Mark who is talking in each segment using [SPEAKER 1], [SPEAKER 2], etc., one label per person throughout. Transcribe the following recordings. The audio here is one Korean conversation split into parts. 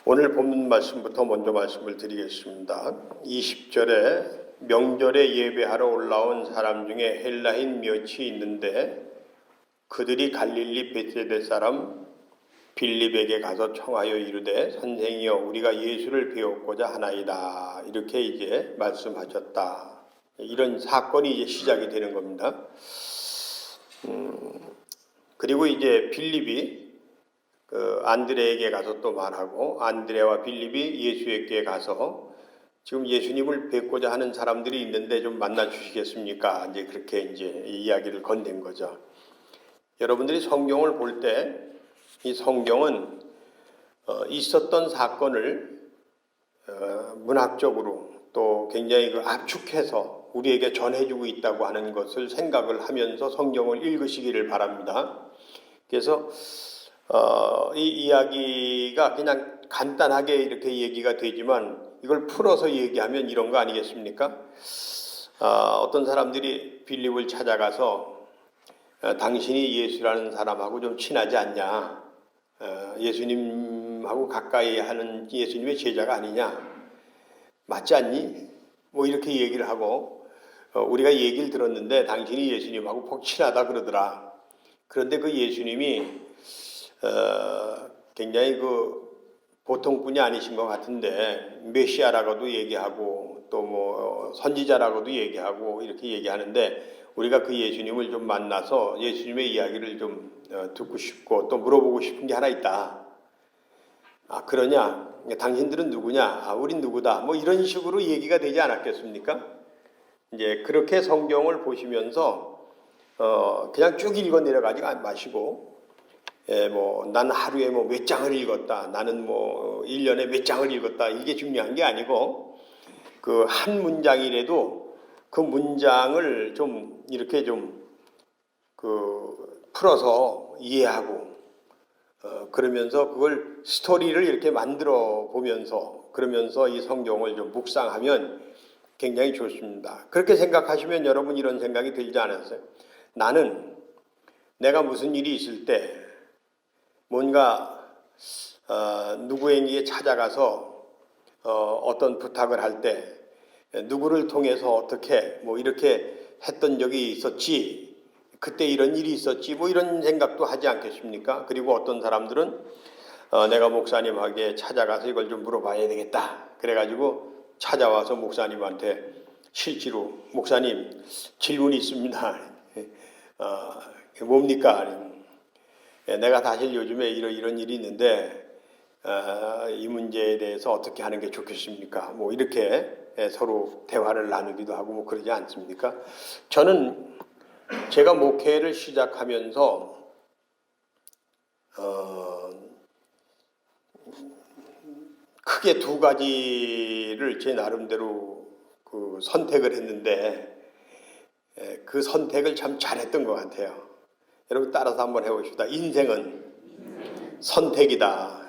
[SPEAKER 1] 오늘 본문 말씀부터 먼저 말씀을 드리겠습니다. 20절에 명절에 예배하러 올라온 사람 중에 헬라인 몇이 있는데 그들이 갈릴리 베세다 사람 빌립에게 가서 청하여 이르되 선생이여 우리가 예수를 배웠고자 하나이다. 이렇게 이제 말씀하셨다. 이런 사건이 이제 시작이 되는 겁니다. 그리고 이제 빌립이 안드레에게 가서 또 말하고 안드레와 빌립이 예수에게 가서 지금 예수님을 뵙고자 하는 사람들이 있는데 좀 만나 주시겠습니까? 이제 그렇게 이제 이야기를 건넨 거죠. 여러분들이 성경을 볼 때 이 성경은 있었던 사건을 문학적으로 또 굉장히 압축해서 우리에게 전해주고 있다고 하는 것을 생각을 하면서 성경을 읽으시기를 바랍니다. 그래서 이 이야기가 그냥 간단하게 이렇게 얘기가 되지만 이걸 풀어서 얘기하면 이런 거 아니겠습니까? 어떤 사람들이 빌립을 찾아가서 당신이 예수라는 사람하고 좀 친하지 않냐? 예수님하고 가까이 하는 예수님의 제자가 아니냐? 맞지 않니? 뭐 이렇게 얘기를 하고 우리가 얘기를 들었는데 당신이 예수님하고 퍽 친하다 그러더라. 그런데 그 예수님이 굉장히 보통 분이 아니신 것 같은데 메시아라고도 얘기하고 또 뭐 선지자라고도 얘기하고 이렇게 얘기하는데 우리가 그 예수님을 좀 만나서 예수님의 이야기를 좀 듣고 싶고 또 물어보고 싶은 게 하나 있다. 그러냐? 당신들은 누구냐? 우린 누구다. 뭐 이런 식으로 얘기가 되지 않았겠습니까? 이제 그렇게 성경을 보시면서 그냥 쭉 읽어 내려가지 마시고 난 하루에 몇 장을 읽었다. 나는 1년에 몇 장을 읽었다. 이게 중요한 게 아니고 그 한 문장이라도 그 문장을 좀 이렇게 좀 풀어서 이해하고 그러면서 그걸 스토리를 이렇게 만들어 보면서 그러면서 이 성경을 좀 묵상하면 굉장히 좋습니다. 그렇게 생각하시면 여러분 이런 생각이 들지 않았어요? 나는 내가 무슨 일이 있을 때 뭔가 누구에게 찾아가서 어떤 부탁을 할 때 누구를 통해서 어떻게 이렇게 했던 적이 있었지, 그때 이런 일이 있었지, 이런 생각도 하지 않겠습니까? 그리고 어떤 사람들은 내가 목사님에게 찾아가서 이걸 좀 물어봐야 되겠다. 그래가지고 찾아와서 목사님한테 실제로 목사님 질문이 있습니다. 뭡니까? 내가 사실 요즘에 이런 일이 있는데 이 문제에 대해서 어떻게 하는 게 좋겠습니까? 이렇게 서로 대화를 나누기도 하고 그러지 않습니까? 저는 제가 목회를 시작하면서 크게 두 가지를 제 나름대로 선택을 했는데 그 선택을 참 잘했던 것 같아요. 여러분 따라서 한번 해봅시다. 인생은 선택이다.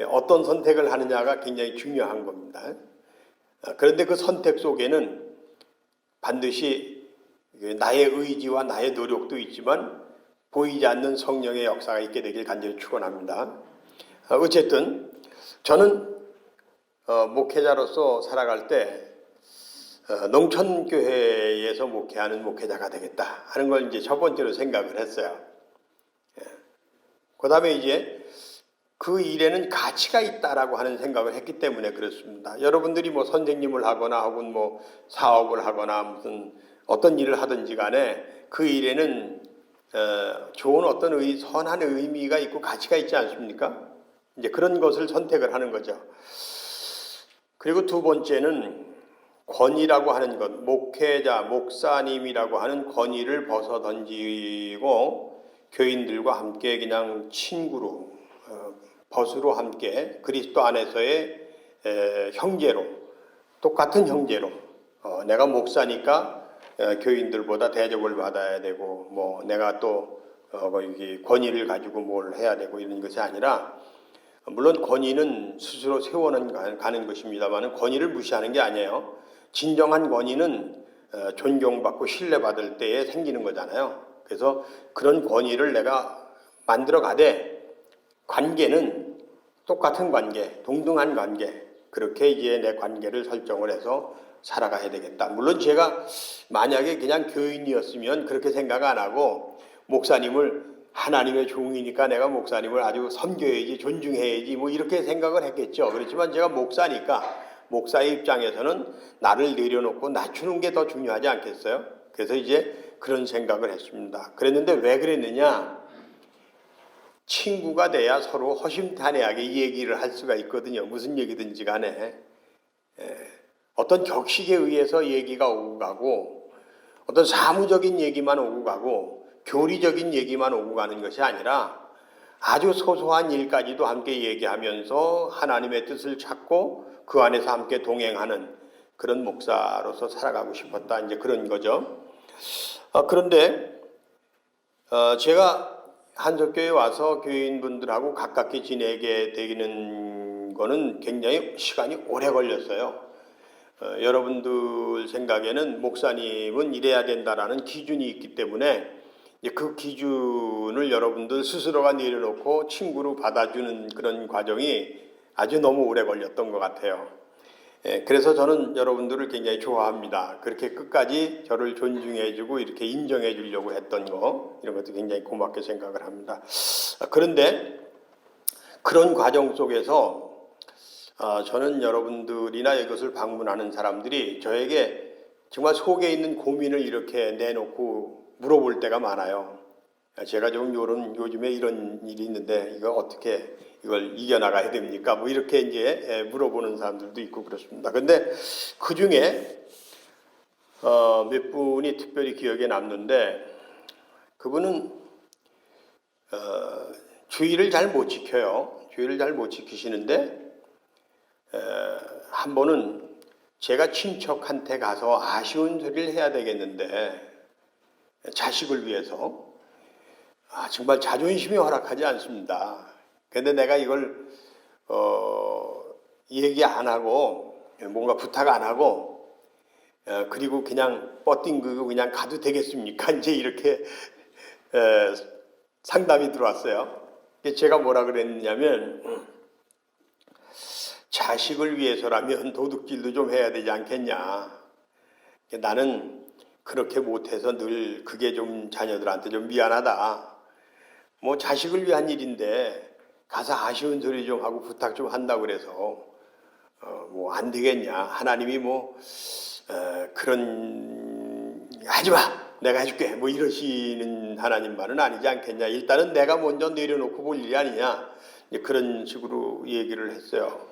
[SPEAKER 1] 어떤 선택을 하느냐가 굉장히 중요한 겁니다. 그런데 그 선택 속에는 반드시 나의 의지와 나의 노력도 있지만 보이지 않는 성령의 역사가 있게 되길 간절히 축원합니다. 어쨌든 저는 목회자로서 살아갈 때 농촌교회에서 목회하는 목회자가 되겠다 하는 걸 이제 첫 번째로 생각을 했어요. 그 다음에 이제 그 일에는 가치가 있다라고 하는 생각을 했기 때문에 그렇습니다. 여러분들이 선생님을 하거나 혹은 사업을 하거나 무슨 어떤 일을 하든지 간에 그 일에는 좋은 어떤 선한 의미가 있고 가치가 있지 않습니까? 이제 그런 것을 선택을 하는 거죠. 그리고 두 번째는 권위라고 하는 것, 목회자, 목사님이라고 하는 권위를 벗어던지고 교인들과 함께 그냥 친구로 벗으로 함께 그리스도 안에서의 형제로 똑같은 형제로 내가 목사니까 교인들보다 대접을 받아야 되고 내가 또 권위를 가지고 뭘 해야 되고 이런 것이 아니라 물론 권위는 스스로 세워가는 것입니다만 권위를 무시하는 게 아니에요. 진정한 권위는 존경받고 신뢰받을 때에 생기는 거잖아요. 그래서 그런 권위를 내가 만들어 가되 관계는 똑같은 관계, 동등한 관계, 그렇게 이제 내 관계를 설정을 해서 살아가야 되겠다. 물론 제가 만약에 그냥 교인이었으면 그렇게 생각 안 하고 목사님을 하나님의 종이니까 내가 목사님을 아주 섬겨야지, 존중해야지 뭐 이렇게 생각을 했겠죠. 그렇지만 제가 목사니까 목사의 입장에서는 나를 내려놓고 낮추는 게 더 중요하지 않겠어요? 그래서 이제 그런 생각을 했습니다. 그랬는데 왜 그랬느냐? 친구가 돼야 서로 허심탄회하게 얘기를 할 수가 있거든요. 무슨 얘기든지 간에. 어떤 격식에 의해서 얘기가 오고 가고 어떤 사무적인 얘기만 오고 가고 교리적인 얘기만 오고 가는 것이 아니라 아주 소소한 일까지도 함께 얘기하면서 하나님의 뜻을 찾고 그 안에서 함께 동행하는 그런 목사로서 살아가고 싶었다. 이제 그런 거죠. 그런데 제가 한석교에 와서 교인분들하고 가깝게 지내게 되는 거는 굉장히 시간이 오래 걸렸어요. 여러분들 생각에는 목사님은 이래야 된다라는 기준이 있기 때문에 그 기준을 여러분들 스스로가 내려놓고 친구로 받아주는 그런 과정이 아주 너무 오래 걸렸던 것 같아요. 그래서 저는 여러분들을 굉장히 좋아합니다. 그렇게 끝까지 저를 존중해주고 이렇게 인정해주려고 했던 거, 이런 것도 굉장히 고맙게 생각을 합니다. 그런데 그런 과정 속에서 저는 여러분들이나 이것을 방문하는 사람들이 저에게 정말 속에 있는 고민을 이렇게 내놓고 물어볼 때가 많아요. 제가 좀 요즘에 이런 일이 있는데 이거 어떻게 이걸 이겨나가야 됩니까? 뭐 이렇게 이제 물어보는 사람들도 있고 그렇습니다. 근데 그 중에 몇 분이 특별히 기억에 남는데 그분은 주의를 잘 못 지켜요. 주의를 잘 못 지키시는데 한 번은 제가 친척한테 가서 아쉬운 소리를 해야 되겠는데 자식을 위해서 정말 자존심이 허락하지 않습니다. 근데 내가 이걸 얘기 안 하고 뭔가 부탁 안 하고 그리고 그냥 뻗딩그고 그냥 가도 되겠습니까? 이제 이렇게 상담이 들어왔어요. 제가 뭐라 그랬냐면 자식을 위해서라면 도둑질도 좀 해야 되지 않겠냐. 나는 그렇게 못해서 늘 그게 좀 자녀들한테 좀 미안하다. 뭐 자식을 위한 일인데 가서 아쉬운 소리 좀 하고 부탁 좀 한다고 그래서 뭐 안 되겠냐. 하나님이 뭐 그런 하지 마. 내가 해줄게. 뭐 이러시는 하나님 말은 아니지 않겠냐. 일단은 내가 먼저 내려놓고 볼 일이 아니냐. 그런 식으로 얘기를 했어요.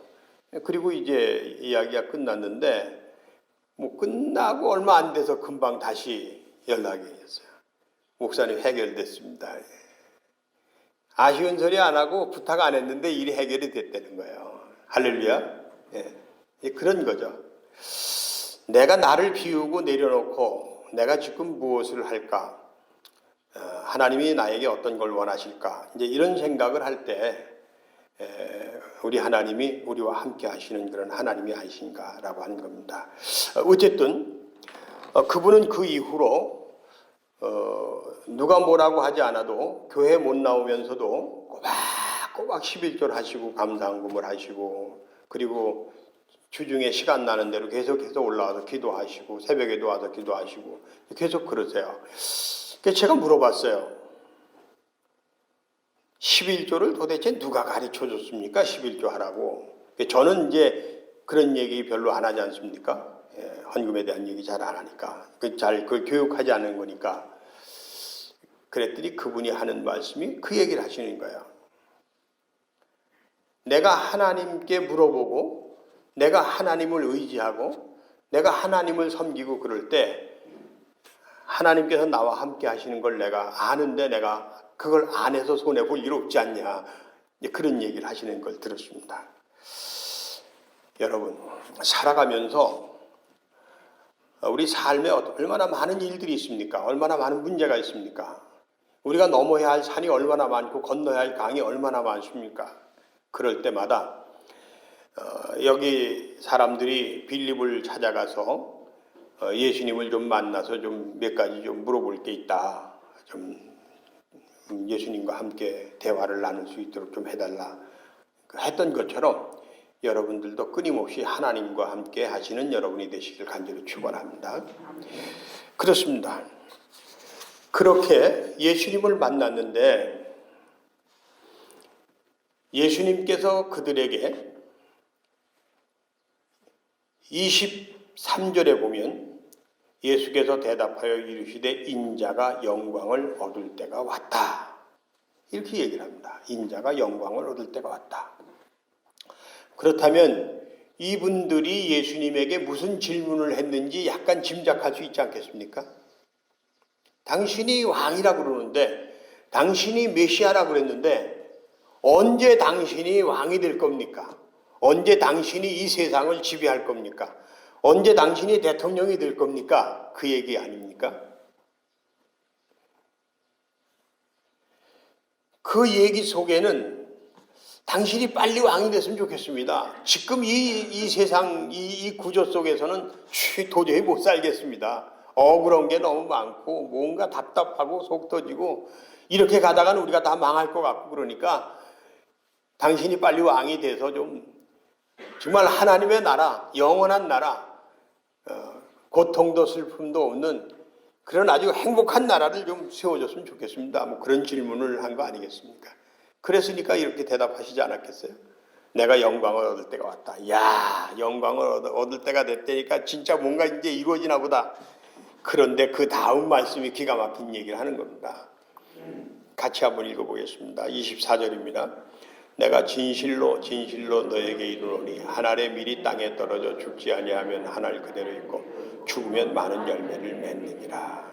[SPEAKER 1] 그리고 이제 이야기가 끝났는데 뭐 끝나고 얼마 안 돼서 금방 다시 연락이 왔어요. 목사님 해결됐습니다. 아쉬운 소리 안 하고 부탁 안 했는데 일이 해결이 됐다는 거예요. 할렐루야. 그런 거죠. 내가 나를 비우고 내려놓고 내가 지금 무엇을 할까? 하나님이 나에게 어떤 걸 원하실까? 이제 이런 생각을 할 때 우리 하나님이 우리와 함께 하시는 그런 하나님이 아니신가라고 하는 겁니다. 어쨌든 그분은 그 이후로 누가 뭐라고 하지 않아도 교회 못 나오면서도 꼬박꼬박 11조를 하시고 감사헌금을 하시고 그리고 주중에 시간 나는 대로 계속해서 올라와서 기도하시고 새벽에도 와서 기도하시고 계속 그러세요. 그래서 제가 물어봤어요. 11조를 도대체 누가 가르쳐 줬습니까? 11조 하라고. 저는 이제 그런 얘기 별로 안 하지 않습니까? 헌금에 대한 얘기 잘 안 하니까. 그걸 교육하지 않는 거니까. 그랬더니 그분이 하는 말씀이 그 얘기를 하시는 거예요. 내가 하나님께 물어보고 내가 하나님을 의지하고 내가 하나님을 섬기고 그럴 때 하나님께서 나와 함께 하시는 걸 내가 아는데 내가 그걸 안 해서 손해볼 일 없지 않냐. 그런 얘기를 하시는 걸 들었습니다. 여러분, 살아가면서 우리 삶에 얼마나 많은 일들이 있습니까? 얼마나 많은 문제가 있습니까? 우리가 넘어야 할 산이 얼마나 많고 건너야 할 강이 얼마나 많습니까? 그럴 때마다 여기 사람들이 빌립을 찾아가서 예수님을 좀 만나서 좀 몇 가지 좀 물어볼 게 있다. 좀 예수님과 함께 대화를 나눌 수 있도록 좀 해달라. 했던 것처럼 여러분들도 끊임없이 하나님과 함께 하시는 여러분이 되시길 간절히 축원합니다. 그렇습니다. 그렇게 예수님을 만났는데 예수님께서 그들에게 23절에 보면 예수께서 대답하여 이르시되 인자가 영광을 얻을 때가 왔다. 이렇게 얘기를 합니다. 인자가 영광을 얻을 때가 왔다. 그렇다면 이분들이 예수님에게 무슨 질문을 했는지 약간 짐작할 수 있지 않겠습니까? 당신이 왕이라고 그러는데, 당신이 메시아라고 그랬는데 언제 당신이 왕이 될 겁니까? 언제 당신이 이 세상을 지배할 겁니까? 언제 당신이 대통령이 될 겁니까? 그 얘기 아닙니까? 그 얘기 속에는 당신이 빨리 왕이 됐으면 좋겠습니다. 지금 이 세상, 이 구조 속에서는 도저히 못 살겠습니다. 억울한 게 너무 많고 뭔가 답답하고 속 터지고 이렇게 가다가는 우리가 다 망할 것 같고 그러니까 당신이 빨리 왕이 돼서 좀 정말 하나님의 나라, 영원한 나라, 고통도 슬픔도 없는 그런 아주 행복한 나라를 좀 세워줬으면 좋겠습니다. 뭐 그런 질문을 한 거 아니겠습니까? 그랬으니까 이렇게 대답하시지 않았겠어요? 내가 영광을 얻을 때가 왔다. 야, 영광을 얻을 때가 됐다니까 진짜 뭔가 이제 이루어지나 보다. 그런데 그 다음 말씀이 기가 막힌 얘기를 하는 겁니다. 같이 한번 읽어보겠습니다. 24절입니다. 내가 진실로 진실로 너에게 이르노니 한 알의 밀이 땅에 떨어져 죽지 아니하면 한 알 그대로 있고 죽으면 많은 열매를 맺느니라.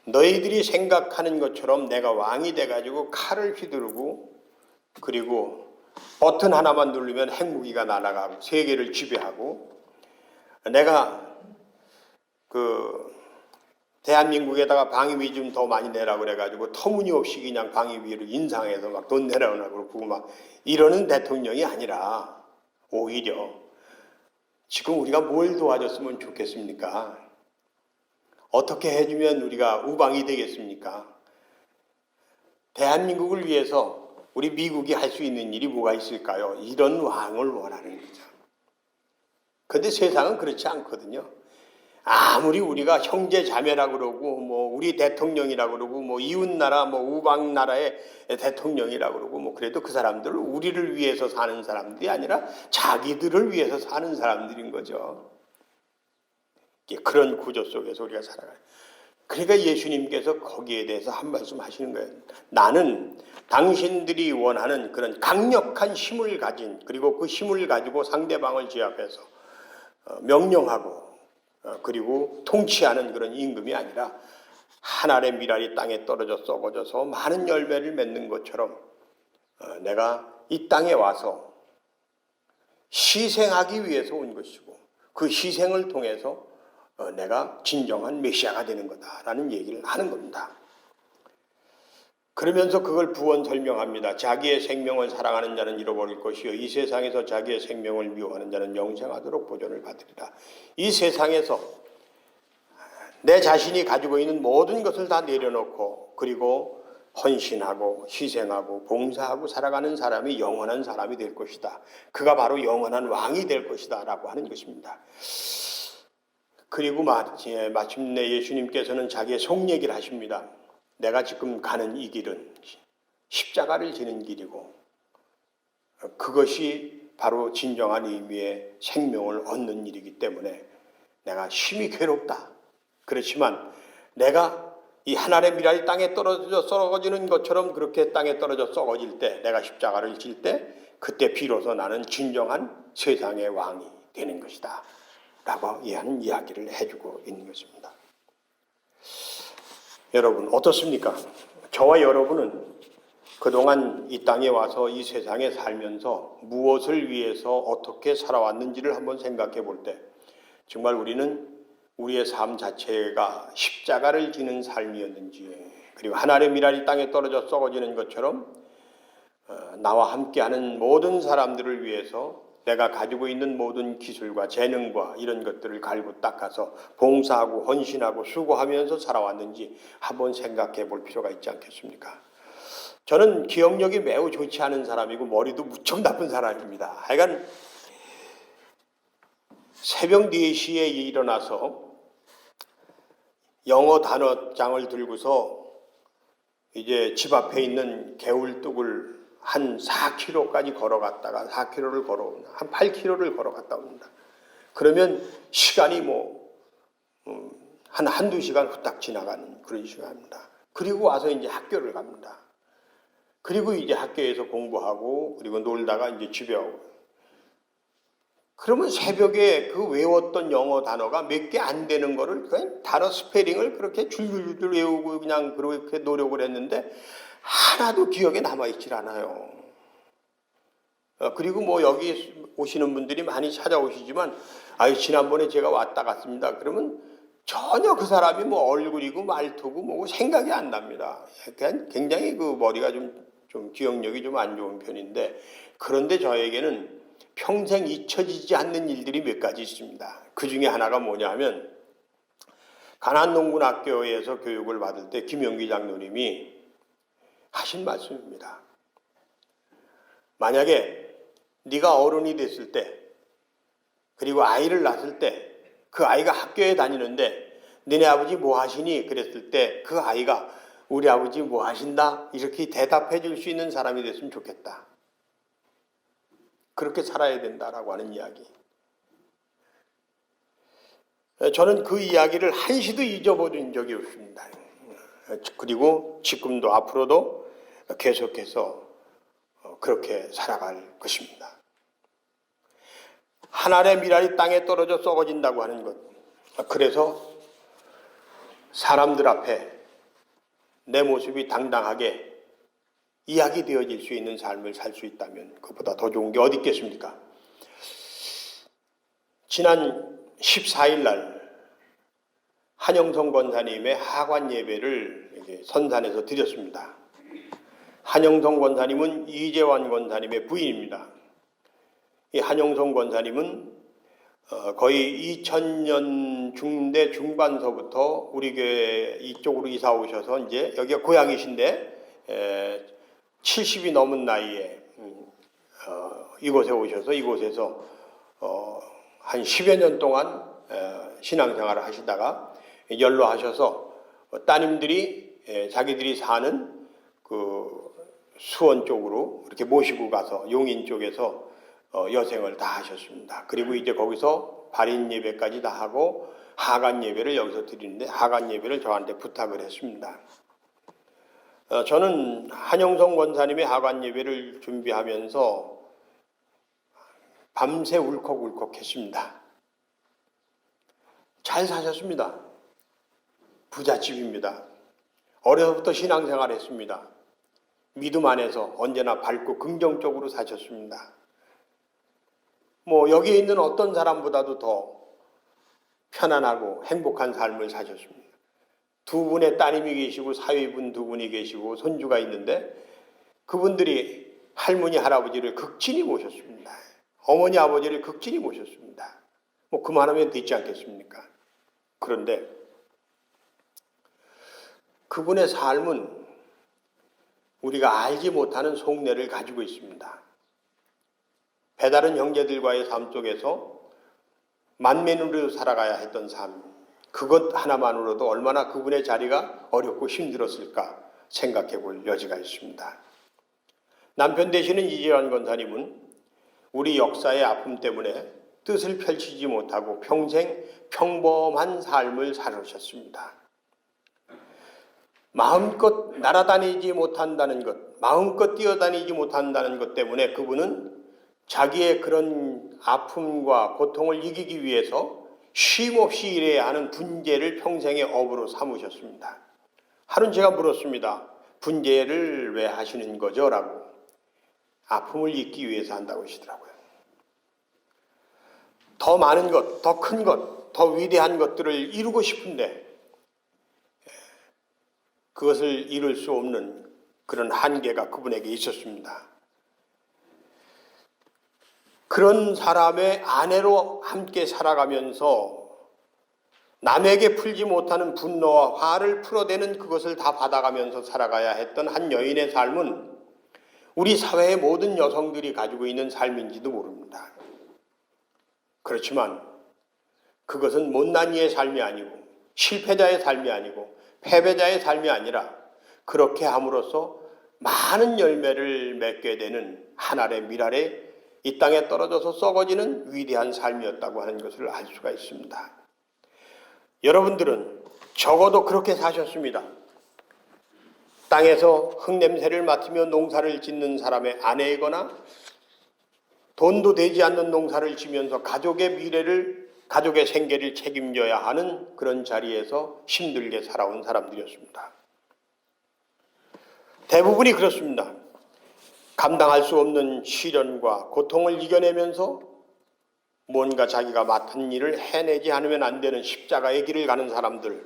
[SPEAKER 1] 너희들이 생각하는 것처럼 내가 왕이 돼가지고 칼을 휘두르고 그리고 버튼 하나만 누르면 핵무기가 날아가고 세계를 지배하고 내가 대한민국에다가 방위비 좀 더 많이 내라고 그래가지고 터무니없이 그냥 방위비를 인상해서 막 돈 내라고 그러고 막 이러는 대통령이 아니라 오히려 지금 우리가 뭘 도와줬으면 좋겠습니까? 어떻게 해주면 우리가 우방이 되겠습니까? 대한민국을 위해서 우리 미국이 할 수 있는 일이 뭐가 있을까요? 이런 왕을 원하는 거죠. 그런데 세상은 그렇지 않거든요. 아무리 우리가 형제 자매라고 그러고 뭐 우리 대통령이라고 그러고 뭐 이웃나라 뭐 우방 나라의 대통령이라고 그러고 뭐 그래도 그 사람들은 우리를 위해서 사는 사람들이 아니라 자기들을 위해서 사는 사람들인 거죠. 그런 구조 속에서 우리가 살아가요. 그러니까 예수님께서 거기에 대해서 한 말씀 하시는 거예요. 나는 당신들이 원하는 그런 강력한 힘을 가진 그리고 그 힘을 가지고 상대방을 제압해서 명령하고 그리고 통치하는 그런 임금이 아니라 한 알의 밀알이 땅에 떨어져 썩어져서 많은 열매를 맺는 것처럼 내가 이 땅에 와서 희생하기 위해서 온 것이고 그 희생을 통해서 내가 진정한 메시아가 되는 거다라는 얘기를 하는 겁니다. 그러면서 그걸 부언 설명합니다. 자기의 생명을 사랑하는 자는 잃어버릴 것이요 이 세상에서 자기의 생명을 미워하는 자는 영생하도록 보존을 받으리라. 이 세상에서 내 자신이 가지고 있는 모든 것을 다 내려놓고 그리고 헌신하고 희생하고 봉사하고 살아가는 사람이 영원한 사람이 될 것이다. 그가 바로 영원한 왕이 될 것이다 라고 하는 것입니다. 그리고 마침내 예수님께서는 자기의 속 얘기를 하십니다. 내가 지금 가는 이 길은 십자가를 지는 길이고 그것이 바로 진정한 의미의 생명을 얻는 일이기 때문에 내가 심히 괴롭다. 그렇지만 내가 이 한 알의 밀알이 땅에 떨어져 썩어지는 것처럼 그렇게 땅에 떨어져 썩어질 때 내가 십자가를 질 때 그때 비로소 나는 진정한 세상의 왕이 되는 것이다 라고 하는 이야기를 해주고 있는 것입니다. 여러분 어떻습니까? 저와 여러분은 그동안 이 땅에 와서 이 세상에 살면서 무엇을 위해서 어떻게 살아왔는지를 한번 생각해 볼 때 정말 우리는 우리의 삶 자체가 십자가를 지는 삶이었는지 그리고 한 알의 밀알이 땅에 떨어져 썩어지는 것처럼 나와 함께하는 모든 사람들을 위해서 내가 가지고 있는 모든 기술과 재능과 이런 것들을 갈고 닦아서 봉사하고 헌신하고 수고하면서 살아왔는지 한번 생각해 볼 필요가 있지 않겠습니까? 저는 기억력이 매우 좋지 않은 사람이고 머리도 무척 나쁜 사람입니다. 하여간 새벽 4시에 일어나서 영어 단어장을 들고서 이제 집 앞에 있는 개울뚝을 한 4km까지 걸어갔다가 4km를 걸어옵니다. 한 8km를 걸어갔다 옵니다. 그러면 시간이 한두 시간 후딱 지나가는 그런 시간입니다. 그리고 와서 이제 학교를 갑니다. 그리고 이제 학교에서 공부하고 그리고 놀다가 이제 집에 오고. 그러면 새벽에 그 외웠던 영어 단어가 몇 개 안 되는 거를 그냥 단어 스페링을 그렇게 줄줄줄 외우고 그냥 그렇게 노력을 했는데 하나도 기억에 남아있질 않아요. 그리고 뭐 여기 오시는 분들이 많이 찾아오시지만 지난번에 제가 왔다 갔습니다. 그러면 전혀 그 사람이 뭐 얼굴이고 말투고 뭐고 생각이 안 납니다. 그냥 굉장히 그 머리가 좀 기억력이 좀 안 좋은 편인데 그런데 저에게는 평생 잊혀지지 않는 일들이 몇 가지 있습니다. 그 중에 하나가 뭐냐면 가난농군학교에서 교육을 받을 때 김영기 장로님이 하신 말씀입니다. 만약에 네가 어른이 됐을 때 그리고 아이를 낳았을 때 그 아이가 학교에 다니는데 너네 아버지 뭐 하시니? 그랬을 때 그 아이가 우리 아버지 뭐 하신다? 이렇게 대답해 줄 수 있는 사람이 됐으면 좋겠다. 그렇게 살아야 된다라고 하는 이야기. 저는 그 이야기를 한시도 잊어버린 적이 없습니다. 그리고 지금도 앞으로도 계속해서 그렇게 살아갈 것입니다. 한 알의 밀알이 땅에 떨어져 썩어진다고 하는 것. 그래서 사람들 앞에 내 모습이 당당하게 이야기되어질 수 있는 삶을 살 수 있다면 그보다 더 좋은 게 어디 있겠습니까? 지난 14일 날 한영성 권사님의 하관 예배를 선산에서 드렸습니다. 한영성 권사님은 이재환 권사님의 부인입니다. 이 한영성 권사님은 거의 2000년 중대 중반서부터 우리 교회 이쪽으로 이사 오셔서 이제 여기가 고향이신데 70이 넘은 나이에 이곳에 오셔서 이곳에서 한 10여 년 동안 신앙생활을 하시다가 연로하셔서 따님들이 자기들이 사는 그 수원 쪽으로 이렇게 모시고 가서 용인 쪽에서 여생을 다 하셨습니다. 그리고 이제 거기서 발인 예배까지 다 하고 하간 예배를 여기서 드리는데 하간 예배를 저한테 부탁을 했습니다. 저는 한영성 권사님의 하간 예배를 준비하면서 밤새 울컥울컥했습니다. 잘 사셨습니다. 부잣집입니다. 어려서부터 신앙생활했습니다. 믿음 안에서 언제나 밝고 긍정적으로 사셨습니다. 뭐 여기에 있는 어떤 사람보다도 더 편안하고 행복한 삶을 사셨습니다. 두 분의 따님이 계시고 사위분 두 분이 계시고 손주가 있는데 그분들이 할머니 할아버지를 극진히 모셨습니다. 어머니 아버지를 극진히 모셨습니다. 뭐 그만하면 되지 않겠습니까? 그런데 그분의 삶은 우리가 알지 못하는 속내를 가지고 있습니다. 배다른 형제들과의 삶 속에서 만면으로 살아가야 했던 삶, 그것 하나만으로도 얼마나 그분의 자리가 어렵고 힘들었을까 생각해 볼 여지가 있습니다. 남편 되시는 이재환 권사님은 우리 역사의 아픔 때문에 뜻을 펼치지 못하고 평생 평범한 삶을 살으셨습니다. 마음껏 날아다니지 못한다는 것, 마음껏 뛰어다니지 못한다는 것 때문에 그분은 자기의 그런 아픔과 고통을 이기기 위해서 쉼없이 일해야 하는 분재를 평생의 업으로 삼으셨습니다. 하루는 제가 물었습니다. 분재를 왜 하시는 거죠? 라고. 아픔을 잊기 위해서 한다고 하시더라고요. 더 많은 것, 더 큰 것, 더 위대한 것들을 이루고 싶은데 그것을 이룰 수 없는 그런 한계가 그분에게 있었습니다. 그런 사람의 아내로 함께 살아가면서 남에게 풀지 못하는 분노와 화를 풀어대는 그것을 다 받아가면서 살아가야 했던 한 여인의 삶은 우리 사회의 모든 여성들이 가지고 있는 삶인지도 모릅니다. 그렇지만 그것은 못난 이의 삶이 아니고 실패자의 삶이 아니고 패배자의 삶이 아니라 그렇게 함으로써 많은 열매를 맺게 되는 한 알의 밀알에 이 땅에 떨어져서 썩어지는 위대한 삶이었다고 하는 것을 알 수가 있습니다. 여러분들은 적어도 그렇게 사셨습니다. 땅에서 흙냄새를 맡으며 농사를 짓는 사람의 아내이거나 돈도 되지 않는 농사를 지면서 가족의 미래를, 가족의 생계를 책임져야 하는 그런 자리에서 힘들게 살아온 사람들이었습니다. 대부분이 그렇습니다. 감당할 수 없는 시련과 고통을 이겨내면서 뭔가 자기가 맡은 일을 해내지 않으면 안 되는 십자가의 길을 가는 사람들,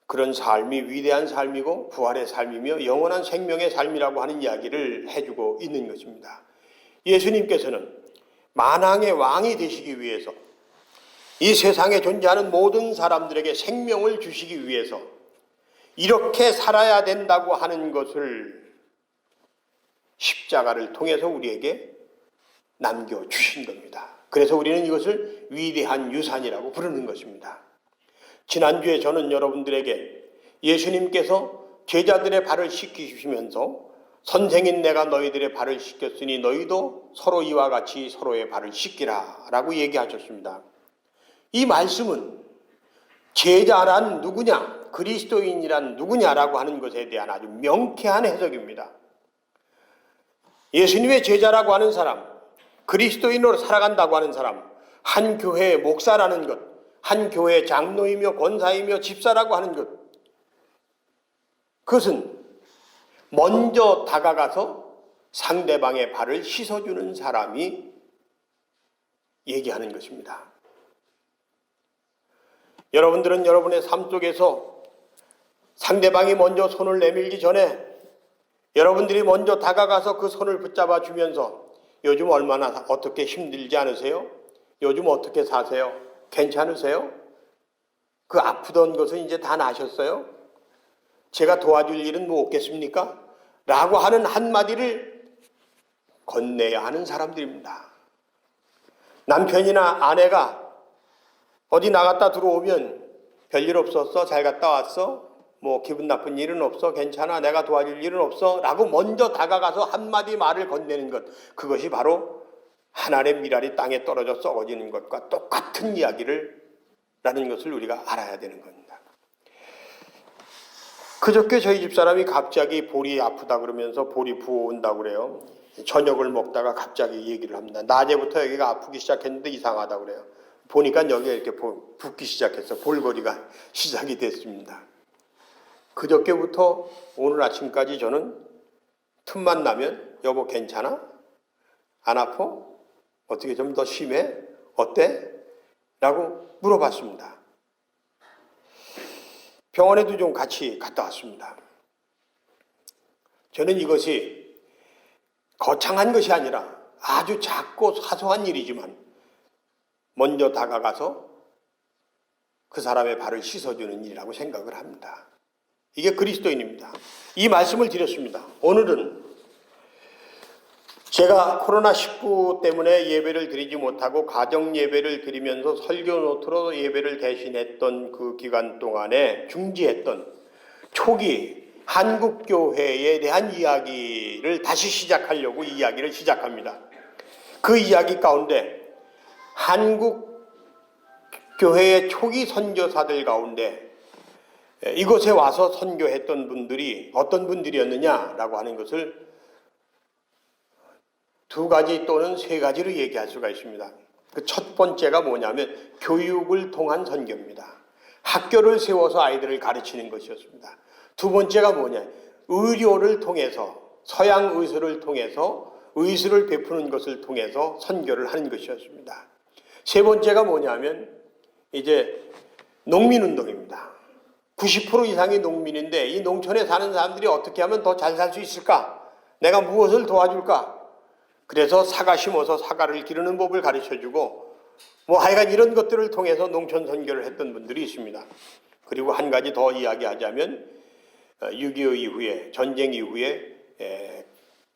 [SPEAKER 1] 그런 삶이 위대한 삶이고 부활의 삶이며 영원한 생명의 삶이라고 하는 이야기를 해주고 있는 것입니다. 예수님께서는 만왕의 왕이 되시기 위해서 이 세상에 존재하는 모든 사람들에게 생명을 주시기 위해서 이렇게 살아야 된다고 하는 것을 십자가를 통해서 우리에게 남겨주신 겁니다. 그래서 우리는 이것을 위대한 유산이라고 부르는 것입니다. 지난주에 저는 여러분들에게 예수님께서 제자들의 발을 씻기시면서 선생인 내가 너희들의 발을 씻겼으니 너희도 서로 이와 같이 서로의 발을 씻기라 라고 얘기하셨습니다. 이 말씀은 제자란 누구냐, 그리스도인이란 누구냐라고 하는 것에 대한 아주 명쾌한 해석입니다. 예수님의 제자라고 하는 사람, 그리스도인으로 살아간다고 하는 사람, 한 교회의 목사라는 것, 한 교회의 장로이며 권사이며 집사라고 하는 것, 그것은 먼저 다가가서 상대방의 발을 씻어주는 사람이 얘기하는 것입니다. 여러분들은 여러분의 삶 속에서 상대방이 먼저 손을 내밀기 전에 여러분들이 먼저 다가가서 그 손을 붙잡아 주면서 요즘 얼마나 어떻게 힘들지 않으세요? 요즘 어떻게 사세요? 괜찮으세요? 그 아프던 것은 이제 다 나셨어요? 제가 도와줄 일은 뭐 없겠습니까? 라고 하는 한마디를 건네야 하는 사람들입니다. 남편이나 아내가 어디 나갔다 들어오면 별일 없었어? 잘 갔다 왔어? 뭐 기분 나쁜 일은 없어? 괜찮아? 내가 도와줄 일은 없어? 라고 먼저 다가가서 한마디 말을 건네는 것, 그것이 바로 하나의 밀알이 땅에 떨어져 썩어지는 것과 똑같은 이야기를 라는 것을 우리가 알아야 되는 겁니다. 그저께 저희 집사람이 갑자기 볼이 아프다 그러면서 볼이 부어온다고 그래요. 저녁을 먹다가 갑자기 얘기를 합니다. 낮에부터 여기가 아프기 시작했는데 이상하다고 그래요. 보니까 여기가 이렇게 붓기 시작해서 볼거리가 시작이 됐습니다. 그저께부터 오늘 아침까지 저는 틈만 나면 여보 괜찮아? 안 아파? 어떻게 좀 더 심해? 어때? 라고 물어봤습니다. 병원에도 좀 같이 갔다 왔습니다. 저는 이것이 거창한 것이 아니라 아주 작고 사소한 일이지만 먼저 다가가서 그 사람의 발을 씻어주는 일이라고 생각을 합니다. 이게 그리스도인입니다. 이 말씀을 드렸습니다. 오늘은 제가 코로나19 때문에 예배를 드리지 못하고 가정 예배를 드리면서 설교 노트로 예배를 대신했던 그 기간 동안에 중지했던 초기 한국교회에 대한 이야기를 다시 시작하려고 이야기를 시작합니다. 그 이야기 가운데 한국교회의 초기 선교사들 가운데 이곳에 와서 선교했던 분들이 어떤 분들이었느냐라고 하는 것을 두 가지 또는 세 가지로 얘기할 수가 있습니다. 그 첫 번째가 뭐냐면 교육을 통한 선교입니다. 학교를 세워서 아이들을 가르치는 것이었습니다. 두 번째가 뭐냐, 의료를 통해서, 서양 의술을 통해서 의술을 베푸는 것을 통해서 선교를 하는 것이었습니다. 세 번째가 뭐냐면 이제 농민운동입니다. 90% 이상이 농민인데 이 농촌에 사는 사람들이 어떻게 하면 더 잘 살 수 있을까? 내가 무엇을 도와줄까? 그래서 사과 심어서 사과를 기르는 법을 가르쳐주고 뭐 하여간 이런 것들을 통해서 농촌 선교를 했던 분들이 있습니다. 그리고 한 가지 더 이야기하자면 6.25 이후에 전쟁 이후에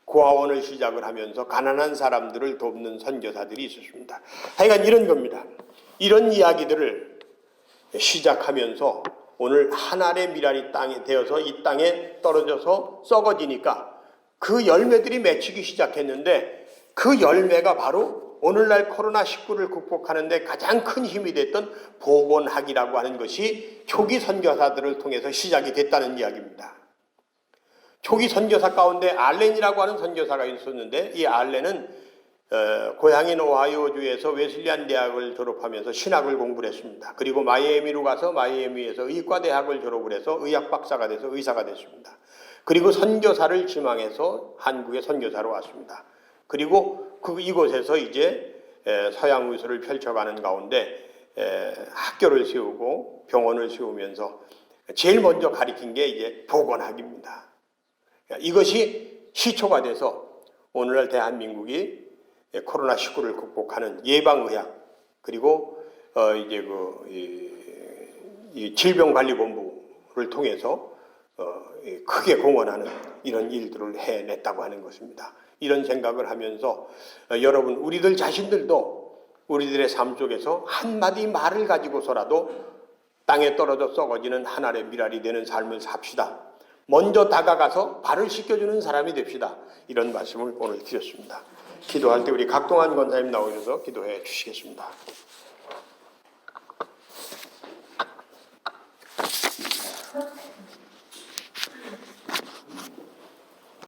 [SPEAKER 1] 고아원을 시작을 하면서 가난한 사람들을 돕는 선교사들이 있었습니다. 하여간 이런 겁니다. 이런 이야기들을 시작하면서 오늘 한 알의 미랄이 땅에 되어서 이 땅에 떨어져서 썩어지니까 그 열매들이 맺히기 시작했는데 그 열매가 바로 오늘날 코로나19를 극복하는 데 가장 큰 힘이 됐던 복원학이라고 하는 것이 초기 선교사들을 통해서 시작이 됐다는 이야기입니다. 초기 선교사 가운데 알렌이라고 하는 선교사가 있었는데 이 알렌은 고향인 오하이오주에서 웨슬리안 대학을 졸업하면서 신학을 공부를 했습니다. 그리고 마이애미로 가서 마이애미에서 의과대학을 졸업을 해서 의학 박사가 돼서 의사가 됐습니다. 그리고 선교사를 지망해서 한국의 선교사로 왔습니다. 그리고 이곳에서 이제 서양 의술을 펼쳐가는 가운데 학교를 세우고 병원을 세우면서 제일 먼저 가리킨 게 이제 복원학입니다. 이것이 시초가 돼서 오늘날 대한민국이 코로나19를 극복하는 예방의학 그리고 이제 이 질병관리본부를 통해서 크게 공헌하는 이런 일들을 해냈다고 하는 것입니다. 이런 생각을 하면서 여러분 우리들 자신들도 우리들의 삶 속에서 한마디 말을 가지고서라도 땅에 떨어져 썩어지는 한 알의 미랄이 되는 삶을 삽시다. 먼저 다가가서 발을 씻겨주는 사람이 됩시다. 이런 말씀을 오늘 드렸습니다. 기도할 때 우리 각동환 권사님 나오셔서 기도해 주시겠습니다.